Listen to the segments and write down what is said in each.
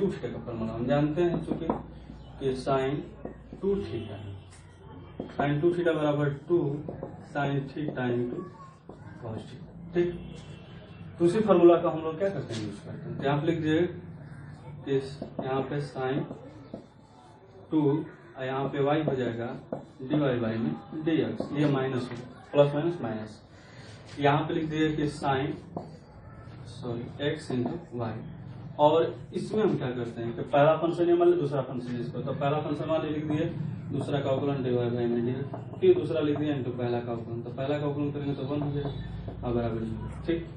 To theta का formula हम जानते हैं, चूंकि कि sine two theta, sine two theta बराबर two sine theta into cos theta. ठीक, तो उसी फॉर्मूला का हम लोग क्या करते हैं, यूज करते हैं। यहाँ पे लिख दिए कि यहाँ पे साइन टू और यहाँ पे y हो जाएगा dy बाई में dx, ये माइनस हो, प्लस माइनस माइनस। यहाँ पे लिख दिए कि साइन x इंटू वाई, और इसमें हम क्या करते हैं कि पहला फंक्शन ये मान लो, दूसरा फंक्शन इसको, तो पहला फंक्शन मान लिख दिए, दूसरा का अवकलन dy बाई में dx, फिर दूसरा लिख दिया इंटू पहला का अवकलन, तो पहला का अवकलन करेंगे तो 1 हो जाएगा और बराबर 0। ठीक,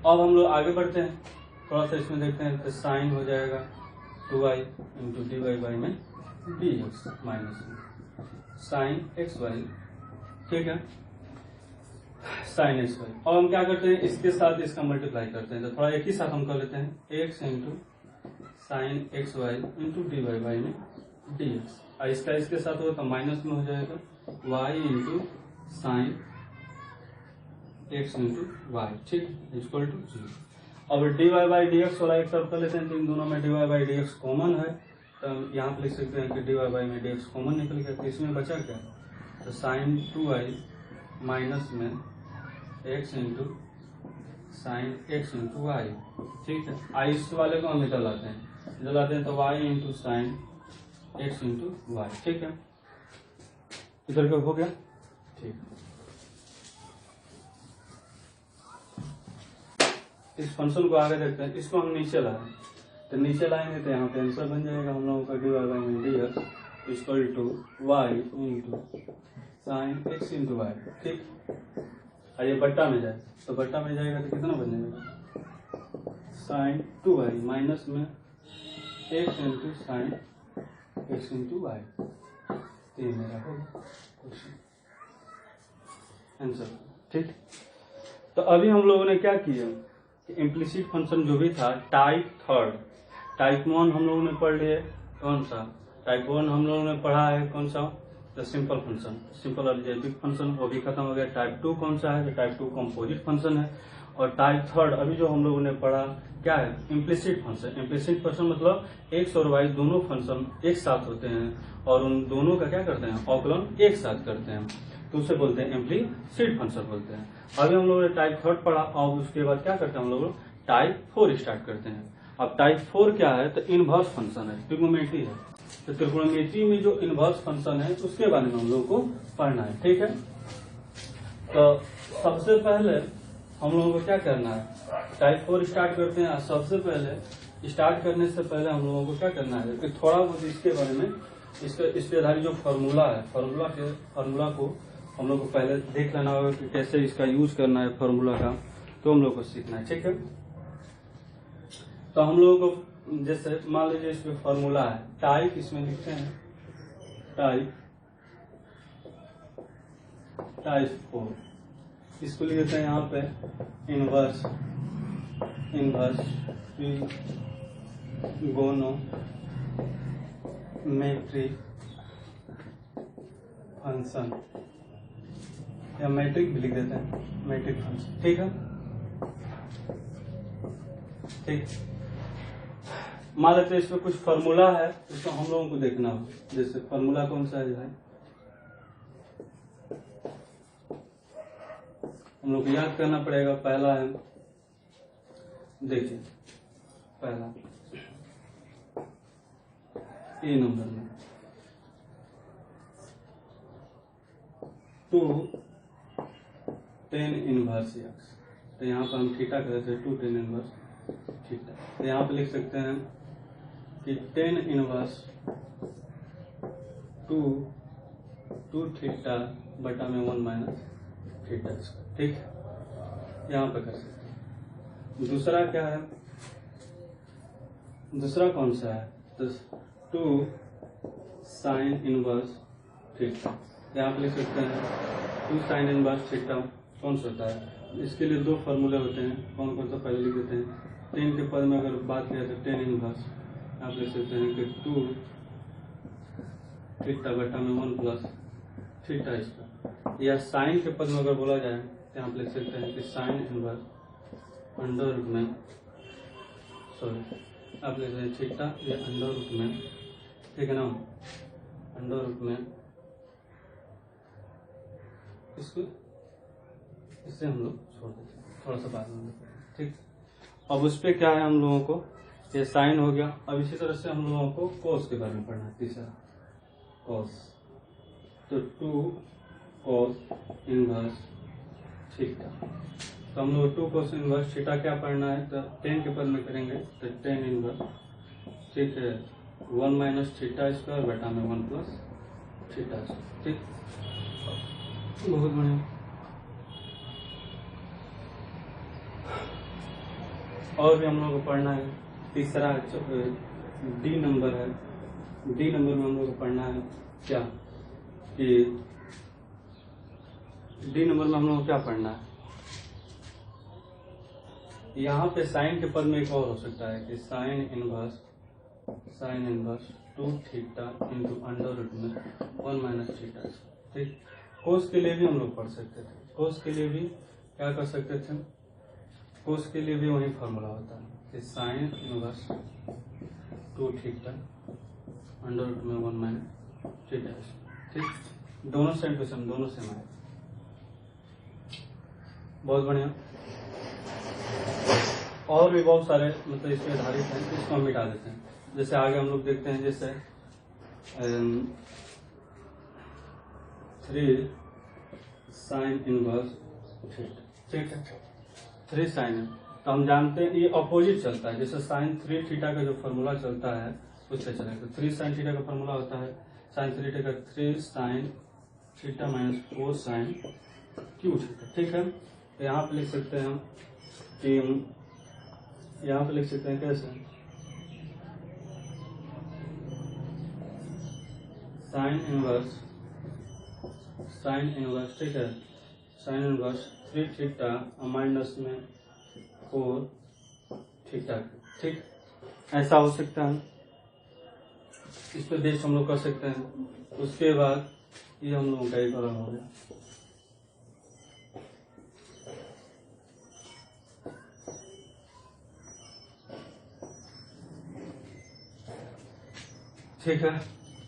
अब हम लोग आगे बढ़ते हैं, थोड़ा सा इसमें देखते हैं, तो साइन हो जाएगा 2y into d y by में dx minus sine x y. ठीक है, साइन एक्स वाई। और हम क्या करते हैं, इसके साथ इसका मल्टीप्लाई करते हैं, तो थोड़ा एक ही साथ हम कर लेते हैं, x into sine x y into d y by में dx, और इसका इसके साथ होगा तो माइनस में हो जाएगा y into sine x into y. ठीक, इक्वल टू 0। अब dy बाई dx वाला एक तरफ कर लेते हैं, तो इन दोनों में dy बाई dx कॉमन है, तो यहाँ पे लिख सकते हैं कि dy बाई में dx कॉमन निकल गया, तो इसमें बचा क्या, तो साइन 2y माइनस में x into sine x into y. ठीक है, आई इस वाले को हम इधर लाते हैं, तो y into sine x into y. ठीक है, इधर का हो गया। ठीक, इस फंक्शन को आगे देखते हैं, इसको हम नीचे लाए, तो नीचे लाएंगे तो यहाँ पे आंसर बन जाएगा हम लोगों का dy बाई में dx equal to y into sine x into y. ठीक, और ये बट्टा में जाए, तो बट्टा में जाएगा तो कितना बन जाएगा, साइन 2y माइनस में x into sine x into y. तो ये मेरा होगा क्वेश्चन आंसर। ठीक, तो अभी हम लोगों ने क्या किया, इम्प्लिसिट फंक्शन जो भी था टाइप थर्ड, टाइप 1 हम लोगों ने पढ़ लिए, कौन सा टाइप 1 हम लोगों ने पढ़ा है, कौन सा, the simple function, simple algebraic function, वो भी खत्म हो गया। टाइप 2 कौन सा है, तो टाइप 2 कंपोजिट फंक्शन है। और टाइप थर्ड अभी जो हम लोगों ने पढ़ा क्या है, इम्प्लिसिट फंक्शन। इम्प्लिसिट फंक्शन मतलब एक्स और वाई दोनों फंक्शन एक साथ होते हैं और उन दोनों का क्या करते हैं, अवकलन एक साथ करते हैं, तो उसे बोलते हैं इम्प्लिसिट फंक्शन बोलते हैं। अभी हम लोगों ने टाइप थर्ड पढ़ा, और उसके बाद क्या करते हैं हम लोग, टाइप 4 स्टार्ट करते हैं। अब टाइप 4 क्या है, तो इनवर्स फंक्शन है, ट्रिग्नोमेट्री है। तो ट्रिग्नोमेट्री में जो इनवर्स फंक्शन है उसके बारे में हम लोगों को पढ़ना है। ठीक है, तो सबसे पहले हम लोगों को क्या करना है, टाइप 4 स्टार्ट करते हैं। सबसे पहले स्टार्ट करने से पहले हम लोगों को क्या करना है कि थोड़ा बहुत इसके बारे में, इसके आधारित जो फॉर्मूला है, फॉर्मूला को हम लोग को पहले देख लेना होगा कि कैसे इसका यूज करना है फॉर्मूला का, तो हम लोग को सीखना है। ठीक है, तो हम लोगों को जैसे मान लीजिए इसमें फॉर्मूला है टाइप, इसमें लिखते हैं टाइप 4, इसको लिख देते हैं यहाँ पे इनवर्स ट्रिगोनोमेट्रिक फंक्शन, या मैट्रिक भी लिख देते हैं, मैट्रिक फंक्शन। ठीक है, ठीक, मान लेते हैं इसमें कुछ फॉर्मूला है, इसको हम लोगों को देखना हो। जैसे फॉर्मूला कौन सा है भाई, हम लोग को याद करना पड़ेगा। पहला है, देखिए पहला ए नंबर में 2 tan इनवर्स x, तो यहाँ पर हम थीटा कहते हैं 2 tan इनवर्स थीटा, तो यहाँ पे लिख सकते हैं कि tan इनवर्स 2 थीटा बटा में 1 माइनस थीटा। ठीक, यहाँ पे कर सकते हैं। दूसरा क्या है, दूसरा कौन सा है, तो 2 साइन इनवर्स थीटा, यहाँ पे लिख सकते हैं 2 साइन इनवर्स थीटा कौन सा होता है। इसके लिए 2 फॉर्मूले होते हैं, कौन कौन सा पहले लिख देते हैं। 10 के पद में अगर बात किया तो 10 इनवर्स आप लिख सकते हैं कि 2 थीटा बटा में 1 प्लस थीटा इसका, या साइन के पद में अगर बोला जाए तो यहाँ पे लिख सकते हैं कि साइन इनवर्स अंडर रूट में आप ले रहे हैं थीटा, ये अंडर रूट में, ठीक है ना, अंडर रूट में इसको इससे हम लोग छोड़ देते हैं, थोड़ा सा बाद में, ठीक। अब उस पर क्या है हम लोगों को, ये साइन हो गया। अब इसी तरह से हम लोगों को कॉस के बारे में पढ़ना है, तीसरा कॉस। तो 2 कॉस इनवर्स थीटा, तो हम लोग 2 cos इनवर्स थीटा क्या पढ़ना है, तो 10 के पद में करेंगे, तो 10 इनवर्स, ठीक है, 1 माइनस थीटा स्क्वायर बटा में 1 प्लस थीटा स्क्वायर, ठीक। बहुत बढ़िया। और भी हम लोग को पढ़ना है, तीसरा डी नंबर है। डी नंबर में हम लोग को पढ़ना है क्या, कि डी नंबर में हम लोग को क्या पढ़ना है, यहाँ पे साइन के पद में एक और हो सकता है कि sine inverse 2 theta into under root में 1 माइनस थीटा, ठीक। कोस के लिए भी हम लोग पढ़ सकते थे, कोस के लिए भी क्या कर सकते थे, कोस के लिए भी वही फॉर्मूला होता है कि sine inverse 2 theta under root में 1 माइनस थीटा, ठीक। दोनों सेम टू सेम, दोनों सेम आए, बहुत बढ़िया। और भी बहुत सारे मतलब इसमें आधारित हैं, इसको हम मिटा देते हैं। जैसे आगे हम लोग देखते हैं, जैसे 3 साइन इनवर्स थीटा, ठीक है, 3 साइन है, तो हम जानते हैं ये अपोजिट चलता है, जैसे साइन 3 थीटा का जो फॉर्मूला चलता है उससे चलेगा। 3 साइन थीटा का फॉर्मूला होता है sine 3 theta, 3 sine theta minus 4 sine cube theta, ठीक है। तो यहाँ पे लिख सकते हैं हम कि यहाँ पे लिख सकते हैं कैसे, साइन इनवर्स, ठीक है, साइन इनवर्स 3 थीटा माइनस में 4 थीटा, ठीक। ऐसा हो सकता है, इस पे बेस हम लोग कर सकते हैं। उसके बाद ये हम लोगों का एक और हो गया, ठीक है।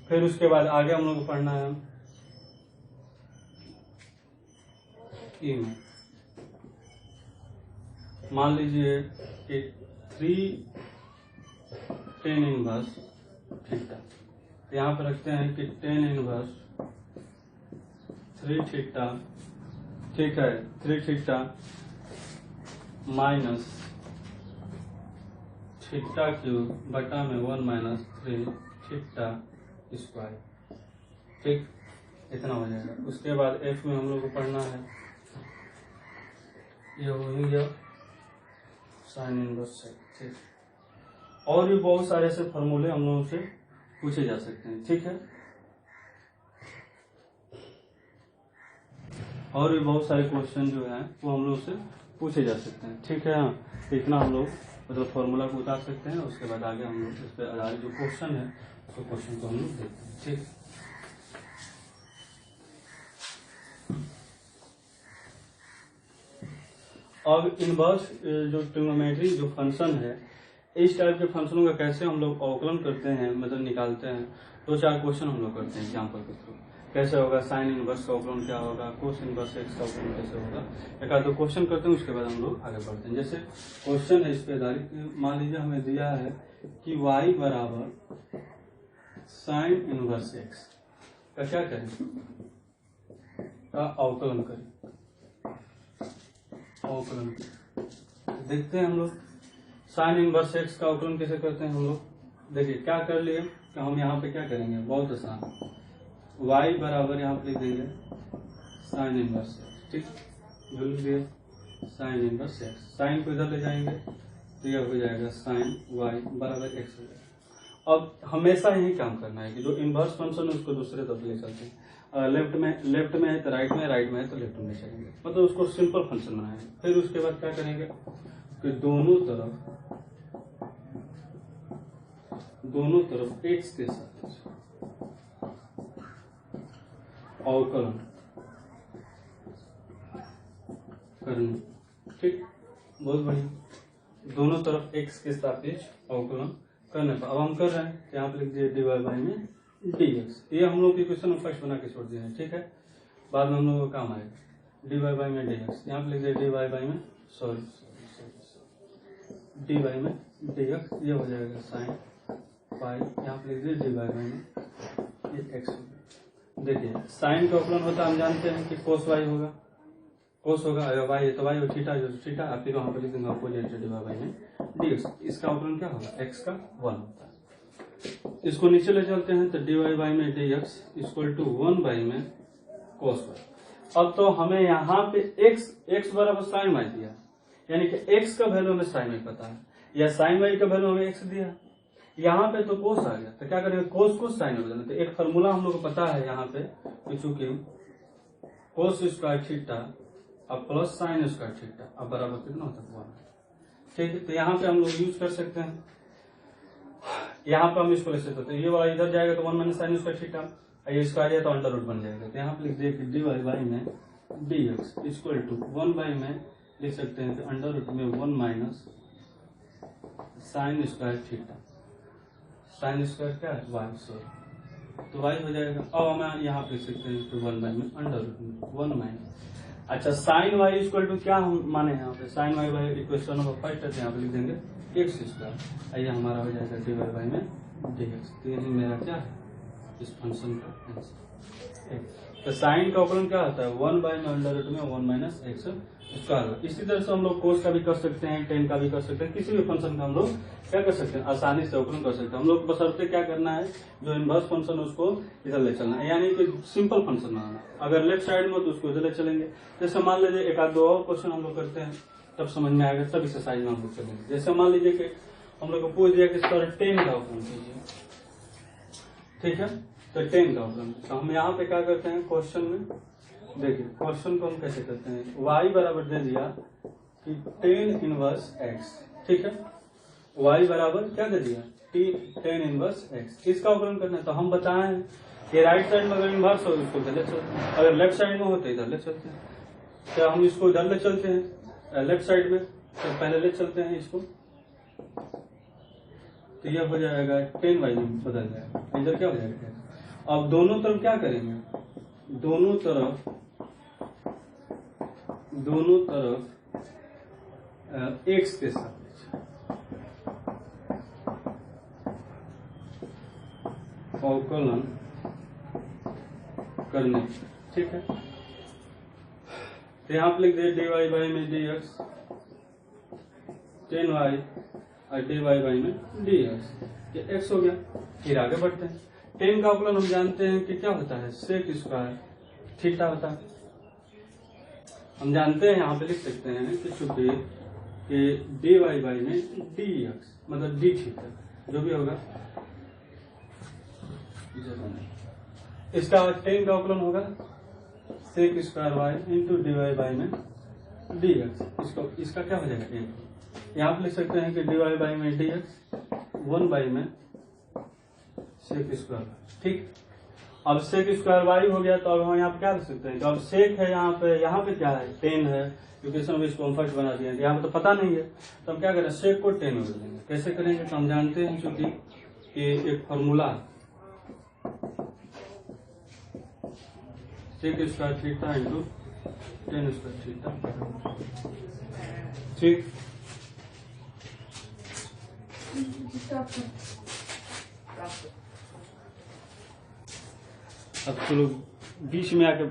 फिर उसके बाद आगे हम लोग को पढ़ना है ई में, मान लीजिए कि 3 10 इनवर्स थीटा, यहाँ पे रखते हैं कि 10 इनवर्स 3 थीटा, ठीक है, 3 थीटा माइनस थीटा क्यूब बटा में 1 माइनस 3 थीटा स्क्वायर, ठीक, इतना हो जाएगा। उसके बाद एफ में हम लोग को पढ़ना है, ये हो ही गया साइन इनवर्स, ठीक। और भी बहुत सारे ऐसे फॉर्मूले हम लोगों से पूछे जा सकते हैं, ठीक है। और भी बहुत सारे क्वेश्चन जो है वो हम लोग से पूछे जा सकते हैं, ठीक है। हाँ, इतना हम लोग मतलब फॉर्मूला को उतार सकते हैं। उसके बाद आगे हम लोग इस पर आधारित जो क्वेश्चन है तो क्वेश्चन को हम लोग देखते हैं, ठीक। अब इनवर्स जो ट्रिग्नोमेट्री जो फंक्शन है, इस टाइप के फंक्शनों का कैसे हम लोग अवकलन करते हैं, मतलब निकालते हैं, 2-4 क्वेश्चन हम लोग करते हैं एग्जाम्पल के थ्रू। कैसे होगा साइन इनवर्स का अवकलन क्या होगा, कोस इनवर्स एक्स का अवकलन कैसे होगा, एक आध 2 क्वेश्चन करते हैं। उसके बाद हम लोग आगे बढ़ते हैं। जैसे क्वेश्चन है इस पे आधारित, मान लीजिए हमें दिया है कि y बराबर साइन इनवर्स एक्स का क्या करें, का अवकलन करें, अवकलन देखते हैं हम लोग। साइन इनवर्स एक्स का अवकलन कैसे करते हैं हम लोग, देखिए क्या कर लिए कि हम यहाँ पे क्या करेंगे, बहुत आसान, y बराबर यहाँ पे लिख देंगे साइन इनवर्स एक्स, ठीक, जो लिख दिया साइन इनवर्स एक्स, साइन को इधर ले जाएंगे तो यह हो जाएगा साइन y बराबर एक्स हो जाएगा। अब हमेशा यही काम करना है कि जो इनवर्स फंक्शन है उसको दूसरे तरफ ले चलते हैं, लेफ्ट में है तो राइट में है तो लेफ्ट में चलेंगे, मतलब उसको सिंपल फंक्शन बनाएंगे। फिर उसके बाद क्या करेंगे कि दोनों तरफ एक्स के साथ अवकलन करना, ठीक, बहुत बढ़िया। दोनों तरफ x के सापेक्ष अवकलन करने पर। अब हम कर रहे हैं, यहाँ पे लिख दिए dy बाई में dx। ये हम लोग इक्वेशन में फर्स्ट बना के छोड़ दिए हैं, ठीक है, बाद में हम लोगों को काम आएगा। dy बाई में dx, यहाँ पे लिख दिए dy बाई में dy में dx, ये हो जाएगा साइन पाई, यहाँ पे लिख दिए dy बाई में ये x होगा। देखिए साइन का अवकलन होता है, हम जानते हैं कि कोस y होगा, कोस होगा, अगर y है तो y और थीटा जो थीटा, आप फिर वहां पर लिख देंगे अपोजिट dy बाई में dx। इसका अवकलन क्या होगा, x का 1 होता है। इसको नीचे ले चलते हैं तो dy बाई में dx इक्वल टू 1 बाई में कोस y। अब तो हमें यहाँ पे x बराबर साइन y दिया, यानी कि x का वैल्यू हमें साइन y पता है, या साइन y का वैल्यू हमें x दिया, यहाँ पे तो कोस आ गया, तो क्या करेंगे, कोस को साइन हो जाना। तो एक फॉर्मूला हम लोग को पता है यहाँ पे, चूंकि कोस स्क्वायर थीटा अब प्लस साइन स्क्वायर थीटा अब बराबर कितना होता है 1, ठीक है। तो यहाँ पे हम लोग यूज कर सकते हैं, यहाँ पे हम इसको ले सकते हैं, ये वाला इधर जाएगा तो 1 माइनस साइन स्क्वायर थीटा, ये स्क्वायर है तो अंडर रूट बन जाएगा। तो यहाँ पे लिख दिए dy बाई में dx इक्वल टू 1 बाई में लिख सकते हैं कि अंडर रूट में 1 minus sine square theta, sine square क्या है y, सॉरी, तो y हो जाएगा। अब हम यहाँ पे लिख सकते हैं कि 1 बाई में अंडर रूट में 1 माइनस, अच्छा साइन y इक्वल टू क्या हम माने यहाँ पे, sine y by equation number 5 है, यहाँ पे लिख देंगे x स्क्वायर, ये हमारा हो जाएगा dy बाई में dx। तो यही मेरा क्या है इस फंक्शन का आंसर। तो साइन का अवकलन क्या होता है 1 बाई में अंडर रूट में 1 माइनस एक्स स्क्वायर। इसी तरह से हम लोग कोस का भी कर सकते हैं, टेन का भी कर सकते हैं, किसी भी फंक्शन का हम लोग क्या कर सकते हैं, आसानी से अवकलन कर सकते हैं। हम लोग बशर्ते क्या करना है, जो इनवर्स फंक्शन उसको इधर ले चलना है, यानी कि सिंपल फंक्शन बनाना। अगर लेफ्ट साइड में तो उसको इधर ले चलेंगे। जैसे मान लीजिए एक आध दो और क्वेश्चन हम लोग करते हैं, तब समझ में आएगा, तब इस साइज में हम लोग चलेंगे। जैसे मान लीजिए कि हम लोग को पूछ दिया कि सर 10 का अवकलन कीजिए, ठीक है, तो 10 का अवकलन। तो हम यहाँ पे क्या करते हैं क्वेश्चन में, देखिए क्वेश्चन को हम कैसे करते हैं, y बराबर दे दिया कि 10 इनवर्स x, ठीक है, y बराबर क्या दे दिया 10 इनवर्स x, इसका अवकलन करना है। तो हम बताएं कि राइट साइड में अगर इनवर्स हो इसको इधर ले चलते हैं, अगर लेफ्ट साइड में हो तो इधर ले चलते हैं। क्या हम इसको इधर ले चलते हैं लेफ्ट साइड में, तो पहले ले चलते हैं इसको, तो यह हो जाएगा 10y में बदल जाएगा, इधर क्या हो जाएगा। अब दोनों तरफ क्या करेंगे, दोनों तरफ x के सापेक्ष अवकलन करने, ठीक है। तो यहाँ पे लिख दिए dy बाई में dx 10y और dy बाई में dx, ये x हो गया। फिर आगे बढ़ते हैं, 10 का अवकलन हम जानते हैं कि क्या होता है सेक स्क्वायर थीटा होता है। हम जानते हैं यहाँ पे लिख सकते हैं कि चूंकि कि dy बाई में dx मतलब d थीटा जो भी होगा, इसका 10 का अवकलन होगा sec square y into dy by में dx, इसको इसका क्या हो जाएगा 1। यहाँ पे लिख सकते हैं कि dy बाई में dx 1 बाई में सेक स्क्वायर, ठीक। अब सेक स्क्वायर y हो गया, तो अब हम यहाँ पे क्या लिख सकते हैं, तो अब सेक है यहाँ पे क्या है 10 है, इक्वेशन में इसको हम फर्स्ट बना दिया, यहाँ पे तो पता नहीं है, तो हम क्या करें सेक को 10 में बदलेंगे। कैसे करेंगे, तो हम जानते हैं चूंकि कि एक formula sec square theta into 10 square theta, ठीक। अब चलो बीच में आके